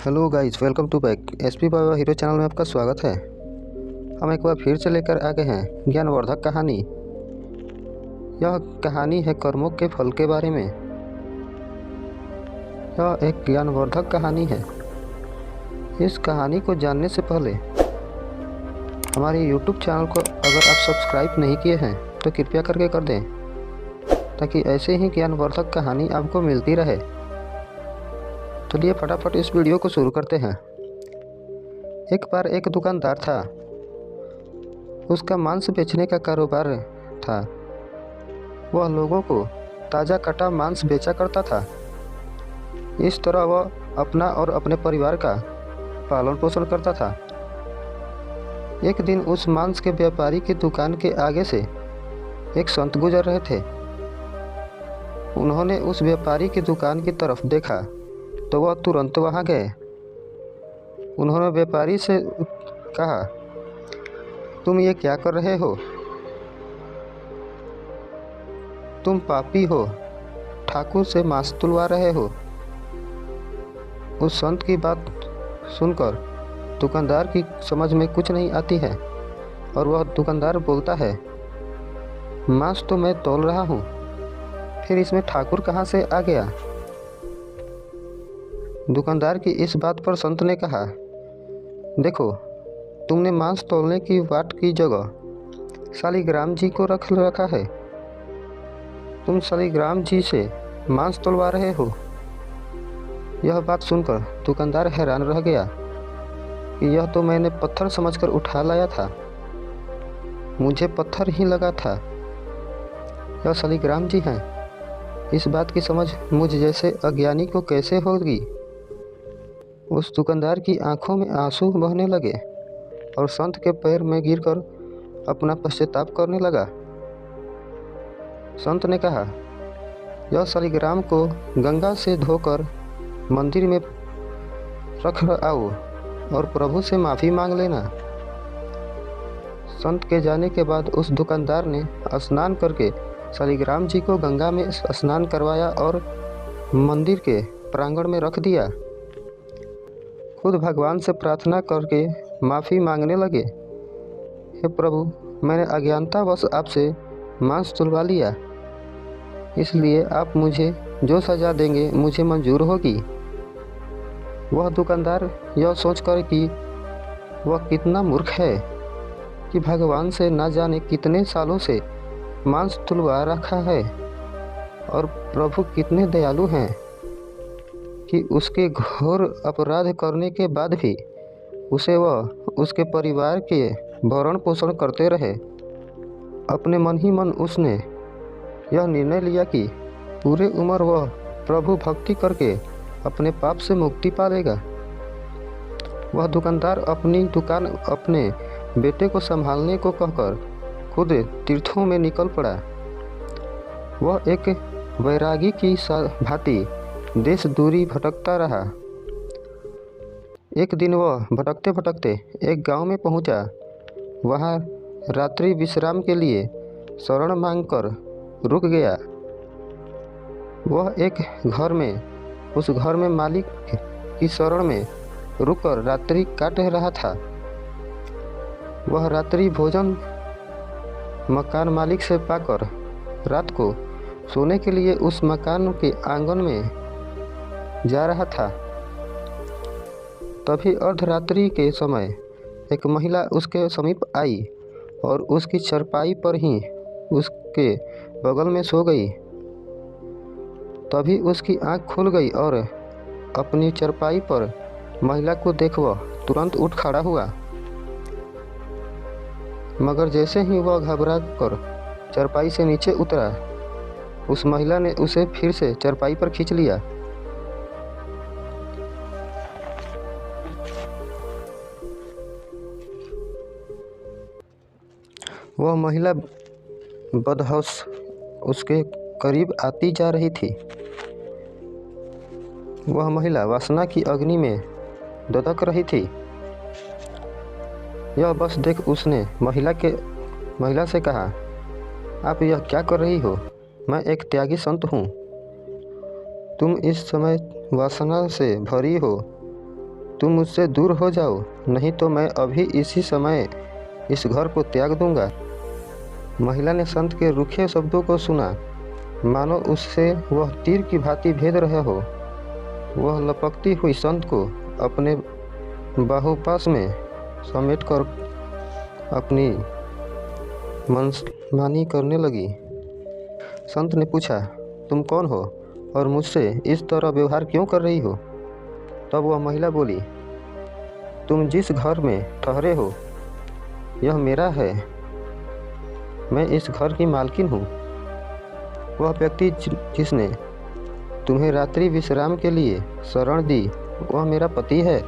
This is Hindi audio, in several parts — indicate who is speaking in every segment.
Speaker 1: Hello guys, welcome to back SP Baba hero channel में आपका स्वागत है। हम एक बार फिर से लेकर आ गए हैं ज्ञानवर्धक कहानी। यह कहानी है कर्मों के फल के बारे में। यह एक ज्ञानवर्धक कहानी है। इस कहानी को जानने से पहले हमारे YouTube चैनल को अगर आप सब्सक्राइब नहीं किए हैं तो कृपया करके कर दें, ताकि ऐसे ही ज्ञानवर्धक कहानी आपको मिलती रहे। चलिए फटाफट इस वीडियो को शुरू करते हैं। एक बार एक दुकानदार था। उसका मांस बेचने का कारोबार था। वह लोगों को ताज़ा कटा मांस बेचा करता था। इस तरह वह अपना और अपने परिवार का पालन पोषण करता था। एक दिन उस मांस के व्यापारी की दुकान के आगे से एक संत गुजर रहे थे। उन्होंने उस व्यापारी की दुकान की तरफ देखा तो वह तुरंत वहां गए। उन्होंने व्यापारी से कहा, तुम ये क्या कर रहे हो? तुम पापी हो, ठाकुर से मांस तुलवा रहे हो। उस संत की बात सुनकर दुकानदार की समझ में कुछ नहीं आती है और वह दुकानदार बोलता है, मांस तो मैं तौल रहा हूँ, फिर इसमें ठाकुर कहाँ से आ गया? दुकानदार की इस बात पर संत ने कहा, देखो, तुमने मांस तौलने की वाट की जगह शालिग्राम जी को रखा है। तुम शालिग्राम जी से मांस तौलवा रहे हो। यह बात सुनकर दुकानदार हैरान रह गया कि यह तो मैंने पत्थर समझकर उठा लाया था। मुझे पत्थर ही लगा था। यह शालिग्राम जी हैं। इस बात की समझ मुझ जैसे अज्ञानी को कैसे होगी? उस दुकानदार की आंखों में आंसू बहने लगे और संत के पैर में गिरकर अपना पश्चाताप करने लगा। संत ने कहा, यह शालिग्राम को गंगा से धोकर मंदिर में रख आओ और प्रभु से माफ़ी मांग लेना। संत के जाने के बाद उस दुकानदार ने स्नान करके शालिग्राम जी को गंगा में स्नान करवाया और मंदिर के प्रांगण में रख दिया। खुद भगवान से प्रार्थना करके माफ़ी मांगने लगे, हे प्रभु, मैंने अज्ञानतावश आपसे मांस तुलवा लिया, इसलिए आप मुझे जो सज़ा देंगे मुझे मंजूर होगी। वह दुकानदार यह सोचकर कि वह कितना मूर्ख है कि भगवान से न जाने कितने सालों से मांस तुलवा रखा है और प्रभु कितने दयालु हैं कि उसके घोर अपराध करने के बाद भी उसे वह उसके परिवार के भरण पोषण करते रहे। अपने मन ही मन उसने यह निर्णय लिया कि पूरे उम्र वह प्रभु भक्ति करके अपने पाप से मुक्ति पालेगा। वह दुकानदार अपनी दुकान अपने बेटे को संभालने को कहकर खुद तीर्थों में निकल पड़ा। वह एक वैरागी की भांति देश दूरी भटकता रहा। एक दिन वह भटकते भटकते एक गांव में पहुंचा। वहां रात्रि विश्राम के लिए शरण मांगकर रुक गया। वह एक घर में उस घर में मालिक की शरण में रुककर रात्रि काट रहा था। वह रात्रि भोजन मकान मालिक से पाकर रात को सोने के लिए उस मकान के आंगन में जा रहा था। तभी अर्धरात्रि के समय एक महिला उसके समीप आई और उसकी चारपाई पर ही उसके बगल में सो गई। तभी उसकी आंख खुल गई और अपनी चारपाई पर महिला को देख वह तुरंत उठ खड़ा हुआ। मगर जैसे ही वह घबरा कर चारपाई से नीचे उतरा, उस महिला ने उसे फिर से चारपाई पर खींच लिया। वह महिला बदहोश उसके करीब आती जा रही थी। वह महिला वासना की अग्नि में दधक रही थी। यह बस देख उसने महिला से कहा, आप यह क्या कर रही हो? मैं एक त्यागी संत हूँ। तुम इस समय वासना से भरी हो तुम मुझसे दूर हो जाओ, नहीं तो मैं अभी इसी समय इस घर को त्याग दूंगा। महिला ने संत के रूखे शब्दों को सुना, मानो उससे वह तीर की भांति भेद रहे हो। वह लपकती हुई संत को अपने बाहुपाश में समेटकर अपनी मनमानी करने लगी। संत ने पूछा, तुम कौन हो और मुझसे इस तरह व्यवहार क्यों कर रही हो? तब वह महिला बोली, तुम जिस घर में ठहरे हो यह मेरा है, मैं इस घर की मालकिन हूँ। वह व्यक्ति जिसने तुम्हें रात्रि विश्राम के लिए शरण दी वह मेरा पति है।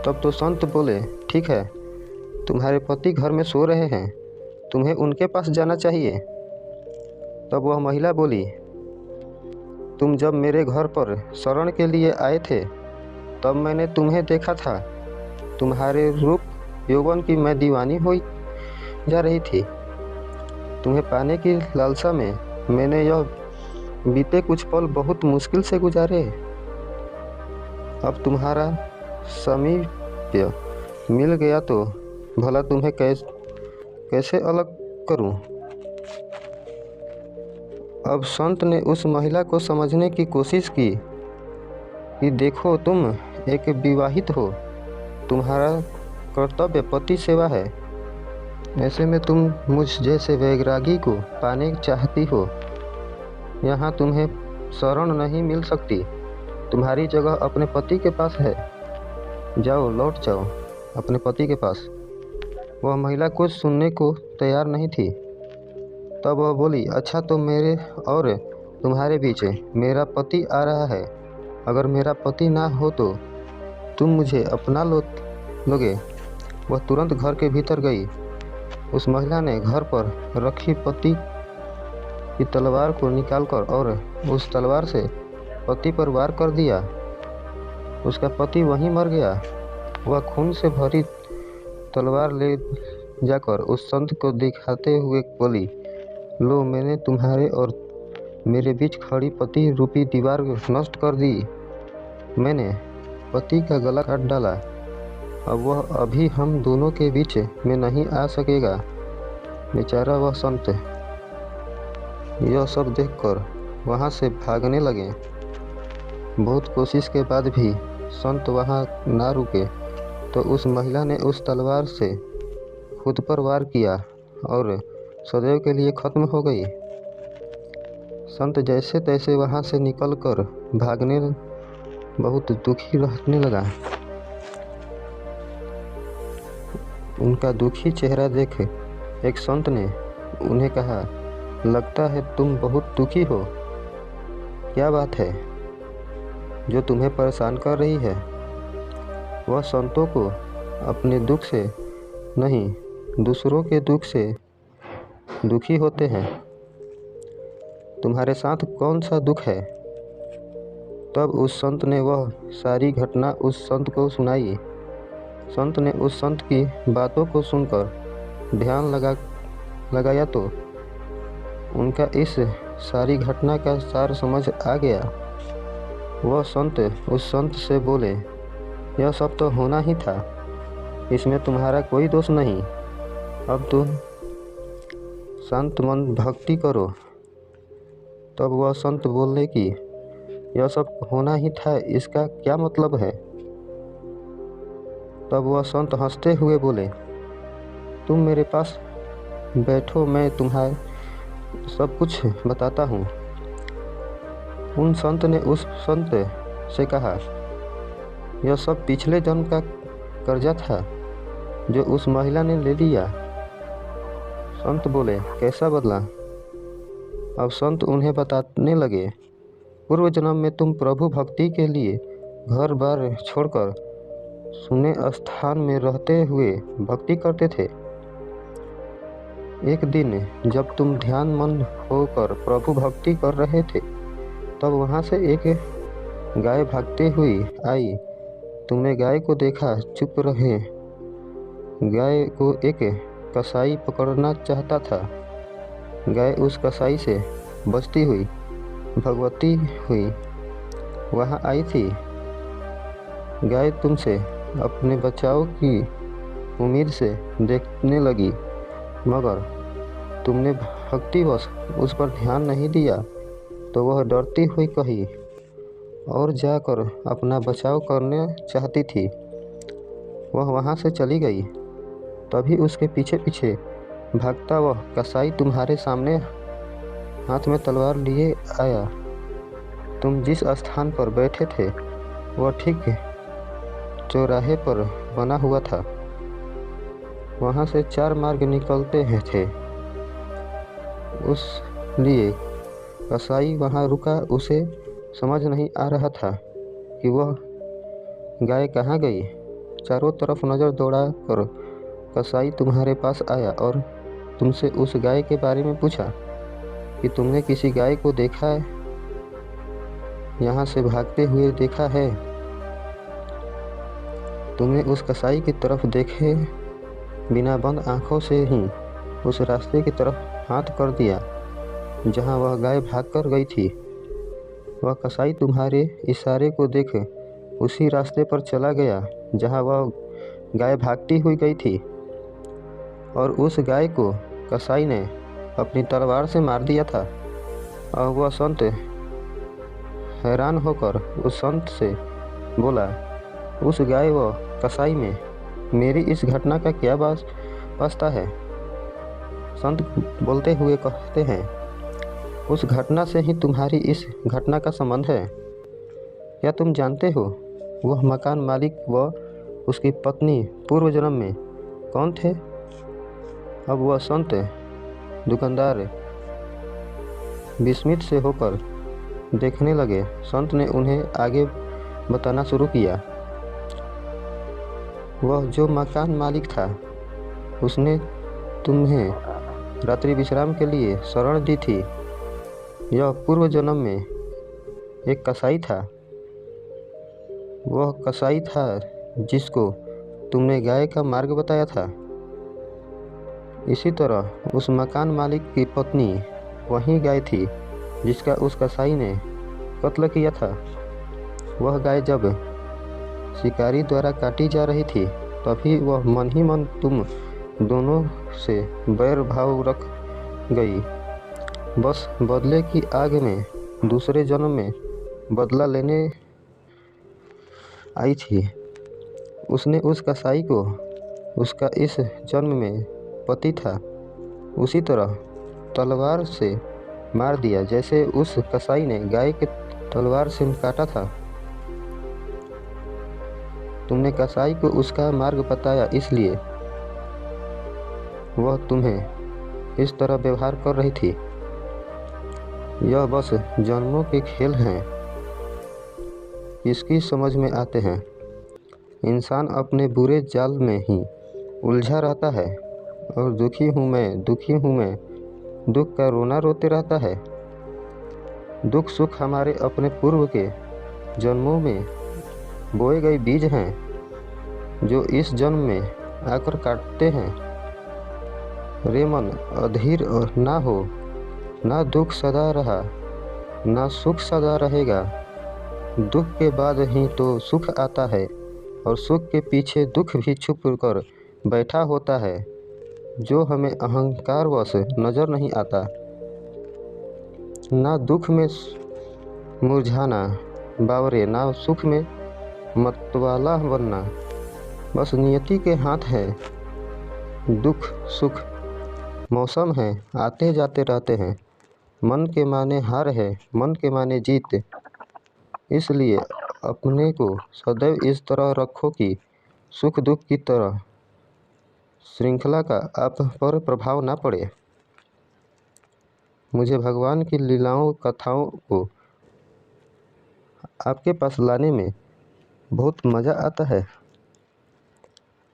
Speaker 1: तब तो संत बोले, ठीक है, तुम्हारे पति घर में सो रहे हैं, तुम्हें उनके पास जाना चाहिए। तब वह महिला बोली, तुम जब मेरे घर पर शरण के लिए आए थे तब मैंने तुम्हें देखा था। तुम्हारे रूप यौवन की मैं दीवानी हुई जा रही थी। तुम्हें पाने की लालसा में मैंने यह बीते कुछ पल बहुत मुश्किल से गुजारे। अब तुम्हारा समीप्य मिल गया तो भला तुम्हें कैसे अलग करूं? अब संत ने उस महिला को समझने की कोशिश की कि देखो, तुम एक विवाहित हो, तुम्हारा कर्तव्य पति सेवा है। ऐसे में तुम मुझ जैसे वैरागी को पाने चाहती हो। यहाँ तुम्हें शरण नहीं मिल सकती। तुम्हारी जगह अपने पति के पास है। जाओ, लौट जाओ अपने पति के पास। वह महिला कुछ सुनने को तैयार नहीं थी। तब वह बोली, अच्छा, तो मेरे और तुम्हारे बीच मेरा पति आ रहा है। अगर मेरा पति ना हो तो तुम मुझे अपना लोगे। वह तुरंत घर के भीतर गई। उस महिला ने घर पर रखी पति की तलवार को निकालकर और उस तलवार से पति पर वार कर दिया। उसका पति वहीं मर गया। वह खून से भरी तलवार ले जाकर उस संत को दिखाते हुए बोली, लो, मैंने तुम्हारे और मेरे बीच खड़ी पति रूपी दीवार नष्ट कर दी। मैंने पति का गला काट डाला। अब वह अभी हम दोनों के बीच में नहीं आ सकेगा। बेचारा वह संत। यह सब देखकर वहाँ से भागने लगे। बहुत कोशिश के बाद भी संत वहाँ ना रुके तो उस महिला ने उस तलवार से खुद पर वार किया और सदैव के लिए खत्म हो गई। संत जैसे तैसे वहाँ से निकलकर भागने बहुत दुखी रहने लगा। उनका दुखी चेहरा देख एक संत ने उन्हें कहा, लगता है तुम बहुत दुखी हो। क्या बात है जो तुम्हें परेशान कर रही है? वह संतों को अपने दुख से नहीं, दूसरों के दुख से दुखी होते हैं। तुम्हारे साथ कौन सा दुख है? तब उस संत ने वह सारी घटना उस संत को सुनाई। संत ने उस संत की बातों को सुनकर ध्यान लगाया तो उनका इस सारी घटना का सार समझ आ गया। वह संत उस संत से बोले, यह सब तो होना ही था, इसमें तुम्हारा कोई दोष नहीं। अब तुम शांत मन भक्ति करो। तब वह संत बोले कि यह सब होना ही था, इसका क्या मतलब है? तब वह संत हंसते हुए बोले, तुम मेरे पास बैठो, मैं तुम्हें सब कुछ बताता हूँ। उन संत ने उस संत से कहा, यह सब पिछले जन्म का कर्जा था जो उस महिला ने ले लिया। संत बोले, कैसा बदला? अब संत उन्हें बताने लगे, पूर्व जन्म में तुम प्रभु भक्ति के लिए घर बार छोड़कर सुने स्थान में रहते हुए भक्ति करते थे। एक दिन जब तुम ध्यान मंद होकर प्रभु भक्ति कर रहे थे तब वहाँ से एक गाय भागते हुई आई। तुमने गाय को देखा, चुप रहे। गाय को एक कसाई पकड़ना चाहता था। गाय उस कसाई से बचती हुई भगवती हुई वहाँ आई थी। गाय तुमसे अपने बचाव की उम्मीद से देखने लगी, मगर तुमने भक्तिवश उस पर ध्यान नहीं दिया तो वह डरती हुई कहीं और जाकर अपना बचाव करने चाहती थी। वह वहाँ से चली गई। तभी उसके पीछे पीछे भागता वह कसाई तुम्हारे सामने हाथ में तलवार लिए आया। तुम जिस स्थान पर बैठे थे वह ठीक चौराहे पर बना हुआ था। वहाँ से 4 मार्ग निकलते थे। उस लिए कसाई वहाँ रुका। उसे समझ नहीं आ रहा था कि वह गाय कहाँ गई। चारों तरफ नज़र दौड़ा कर कसाई तुम्हारे पास आया और तुमसे उस गाय के बारे में पूछा कि तुमने किसी गाय को देखा है, यहाँ से भागते हुए देखा है। तुमने उस कसाई की तरफ देखे बिना बंद आंखों से ही उस रास्ते की तरफ हाथ कर दिया जहाँ वह गाय भागकर गई थी। वह कसाई तुम्हारे इशारे को देख उसी रास्ते पर चला गया जहाँ वह गाय भागती हुई गई थी, और उस गाय को कसाई ने अपनी तलवार से मार दिया था। और वह संत हैरान होकर उस संत से बोला, उस गाय व कसाई में मेरी इस घटना का क्या वास्ता है। संत बोलते हुए कहते हैं, उस घटना से ही तुम्हारी इस घटना का संबंध है। क्या तुम जानते हो वह मकान मालिक व उसकी पत्नी पूर्व जन्म में कौन थे। अब वह संत दुकानदार विस्मित से होकर देखने लगे। संत ने उन्हें आगे बताना शुरू किया। वह जो मकान मालिक था उसने तुम्हें रात्रि विश्राम के लिए शरण दी थी। यह पूर्व जन्म में एक कसाई था। वह कसाई था जिसको तुमने गाय का मार्ग बताया था। इसी तरह उस मकान मालिक की पत्नी वही गाय थी जिसका उस कसाई ने कत्ल किया था। वह गाय जब शिकारी द्वारा काटी जा रही थी तभी वह मन ही मन तुम दोनों से बैर भाव रख गई। बस बदले की आग में दूसरे जन्म में बदला लेने आई थी। उसने उस कसाई को उसका इस जन्म में पति था उसी तरह तलवार से मार दिया जैसे उस कसाई ने गाय के तलवार से काटा था। तुमने कसाई को उसका मार्ग बताया, इसलिए वह तुम्हें इस तरह व्यवहार कर रही थी। यह बस जन्मों के खेल हैं, इसकी समझ में आते हैं। इंसान अपने बुरे जाल में ही उलझा रहता है और दुखी हूँ मैं दुख का रोना रोते रहता है। दुख सुख हमारे अपने पूर्व के जन्मों में बोए गए बीज हैं जो इस जन्म में आकर काटते हैं। रे मन अधीर ना हो, ना दुख सदा रहा ना सुख सदा रहेगा। दुख के बाद ही तो सुख आता है और सुख के पीछे दुख भी छुप कर बैठा होता है जो हमें अहंकारवश नजर नहीं आता। ना दुख में मुरझाना बावरे, ना सुख में मतवाला बनना। बस नियति के हाथ है। दुख सुख मौसम है, आते जाते रहते हैं। मन के माने हार है, मन के माने जीत। इसलिए अपने को सदैव इस तरह रखो कि सुख दुख की तरह श्रृंखला का आप पर प्रभाव ना पड़े। मुझे भगवान की लीलाओं कथाओं को आपके पास लाने में बहुत मज़ा आता है।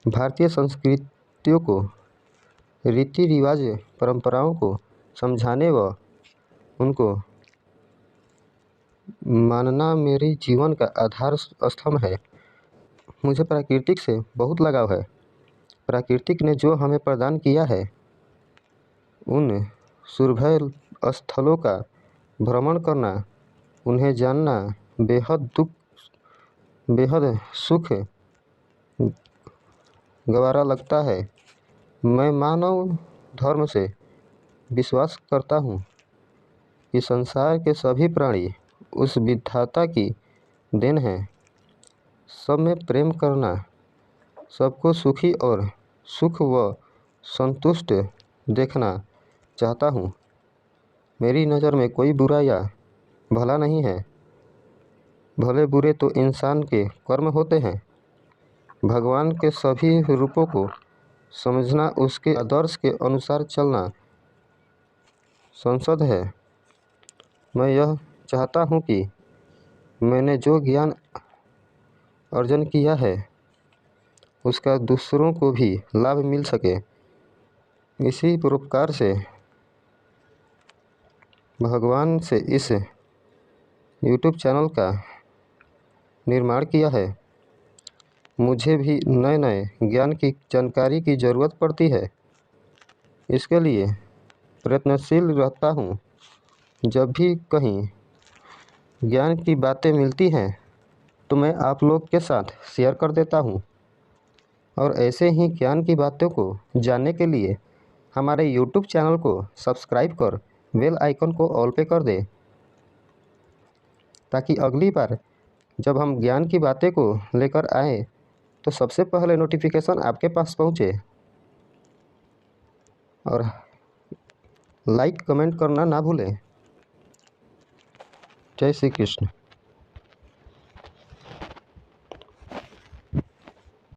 Speaker 1: भारतीय संस्कृतियों को, रीति रिवाज परंपराओं को समझाने व उनको मानना मेरे जीवन का आधार स्तंभ है। मुझे प्रकृति से बहुत लगाव है। प्रकृति ने जो हमें प्रदान किया है उन सुरभय स्थलों का भ्रमण करना, उन्हें जानना बेहद बेहद सुख गवारा लगता है। मैं मानव धर्म से विश्वास करता हूँ कि संसार के सभी प्राणी उस विधाता की देन हैं। सब में प्रेम करना, सबको सुखी और सुख व संतुष्ट देखना चाहता हूँ। मेरी नज़र में कोई बुरा या भला नहीं है। भले बुरे तो इंसान के कर्म होते हैं। भगवान के सभी रूपों को समझना, उसके आदर्श के अनुसार चलना संसद है। मैं यह चाहता हूँ कि मैंने जो ज्ञान अर्जन किया है उसका दूसरों को भी लाभ मिल सके। इसी परोपकार से भगवान से इस YouTube चैनल का निर्माण किया है। मुझे भी नए नए ज्ञान की जानकारी की ज़रूरत पड़ती है। इसके लिए प्रयत्नशील रहता हूँ। जब भी कहीं ज्ञान की बातें मिलती हैं तो मैं आप लोग के साथ शेयर कर देता हूँ। और ऐसे ही ज्ञान की बातों को जानने के लिए हमारे YouTube चैनल को सब्सक्राइब कर बेल आइकन को ऑल पे कर दे, ताकि अगली बार जब हम ज्ञान की बातें को लेकर आए तो सबसे पहले नोटिफिकेशन आपके पास पहुँचे। और लाइक कमेंट करना ना भूलें। जय श्री कृष्ण।